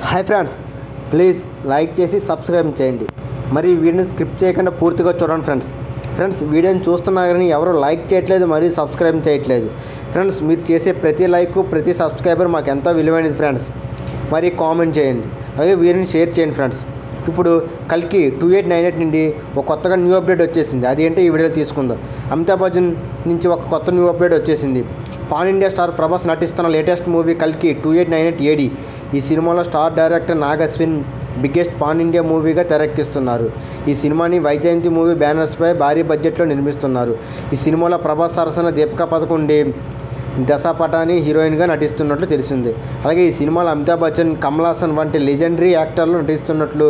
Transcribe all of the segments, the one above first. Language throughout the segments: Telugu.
హాయ్ ఫ్రెండ్స్, ప్లీజ్ లైక్ చేసి సబ్స్క్రైబ్ చేయండి. మరి వీడియోని స్క్రిప్ట్ చేయకుండా పూర్తిగా చూడండి ఫ్రెండ్స్ వీడియోని చూస్తున్నా కానీ ఎవరు లైక్ చేయట్లేదు మరియు సబ్స్క్రైబ్ చేయట్లేదు. ఫ్రెండ్స్ మీరు చేసే ప్రతి లైక్ ప్రతి సబ్స్క్రైబర్ మాకు ఎంతో విలువైనది ఫ్రెండ్స్. మరి కామెంట్ చేయండి, అలాగే వీడియోని షేర్ చేయండి ఫ్రెండ్స్. ఇప్పుడు కల్కి 2898 నుండి ఒక కొత్తగా న్యూ అప్డేట్ వచ్చేసింది. అది ఏంటో ఈ వీడియోలో తీసుకుందాం. అమితాబ్ బచ్చన్ నుంచి ఒక కొత్త న్యూ అప్డేట్ వచ్చేసింది. పాన్ ఇండియా స్టార్ ప్రభాస్ నటిస్తున్న లేటెస్ట్ మూవీ కల్కి 2898 AD. ఈ సినిమాలో star director Nag Ashwin biggest pan India మూవీగా తెరకెక్కిస్తున్నారు. ఈ సినిమాని వైజయంతి మూవీ బ్యానర్స్పై భారీ బడ్జెట్లో నిర్మిస్తున్నారు. ఈ సినిమాలో ప్రభాస్ సరసన దీపికా పదకొండి దశా పటాని హీరోయిన్గా నటిస్తున్నట్లు తెలిసింది. అలాగే ఈ సినిమాలో అమితాబ్ బచ్చన్, కమల్ హాసన్ వంటి లెజెండరీ యాక్టర్లు నటిస్తున్నట్లు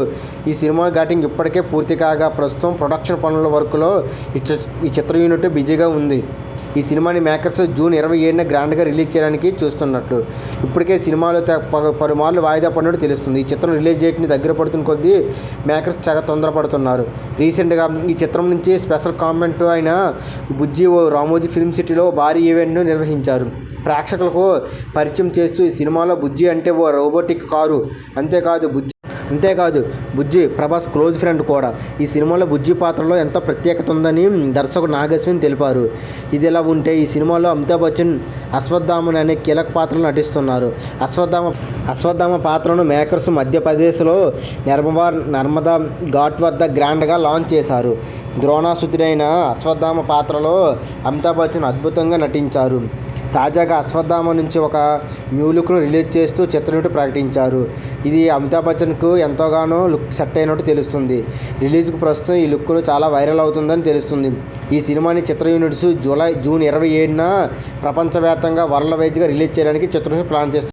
ఈ సినిమా షూటింగ్ ఇప్పటికే పూర్తి కాగా ప్రస్తుతం ప్రొడక్షన్ పనుల వర్క్లో ఈ చిత్ర యూనిట్ బిజీగా ఉంది. ఈ సినిమాని మేకర్స్ జూన్ 27న గ్రాండ్గా రిలీజ్ చేయడానికి చూస్తున్నట్లు ఇప్పటికే సినిమాలో పలుమార్లు వాయిదా పడినట్టు తెలుస్తుంది. ఈ చిత్రం రిలీజ్ డేట్ని దగ్గర పడుతున్న కొద్దీ మేకర్స్ చాలా తొందరపడుతున్నారు. రీసెంట్గా ఈ చిత్రం నుంచి స్పెషల్ కామెంట్ అయిన బుజ్జి రామోజీ ఫిల్మ్ సిటీలో భారీ ఈవెంట్ను నిర్వహించారు. ప్రేక్షకులకు పరిచయం చేస్తూ ఈ సినిమాలో బుజ్జి అంటే ఓ రోబోటిక్ కారు, అంతేకాదు బుజ్జి ప్రభాస్ క్లోజ్ ఫ్రెండ్ కూడా. ఈ సినిమాలో బుజ్జి పాత్రలో ఎంతో ప్రత్యేకత ఉందని దర్శకుడు నాగ్ అశ్విన్ తెలిపారు. ఇది ఇలా ఉంటే ఈ సినిమాలో అమితాబ్ బచ్చన్ అశ్వత్థామన్ అనే కీలక పాత్రలు నటిస్తున్నారు. అశ్వత్థామ పాత్రను మేకర్స్ మధ్యప్రదేశ్లో నర్మదా ఘాట్ వద్ద గ్రాండ్గా లాంచ్ చేశారు. ద్రోణాసుతుడైన అశ్వత్థామ పాత్రలో అమితాబ్ బచ్చన్ అద్భుతంగా నటించారు. తాజాగా అశ్వత్థామ నుంచి ఒక న్యూ లుక్ను రిలీజ్ చేస్తూ చిత్ర యూనిట్ ప్రకటించారు. ఇది అమితాబ్ బచ్చన్కు ఎంతోగానో లుక్ సెట్ అయినట్టు తెలుస్తుంది. రిలీజ్కు ప్రస్తుతం ఈ లుక్ను చాలా వైరల్ అవుతుందని తెలుస్తుంది. ఈ సినిమాని చిత్ర యూనిట్స్ జూన్ 27న ప్రపంచవ్యాప్తంగా వరల్డ్ వైజ్గా రిలీజ్ చేయడానికి చిత్ర యూనిట్ ప్లాన్ చేస్తుంది.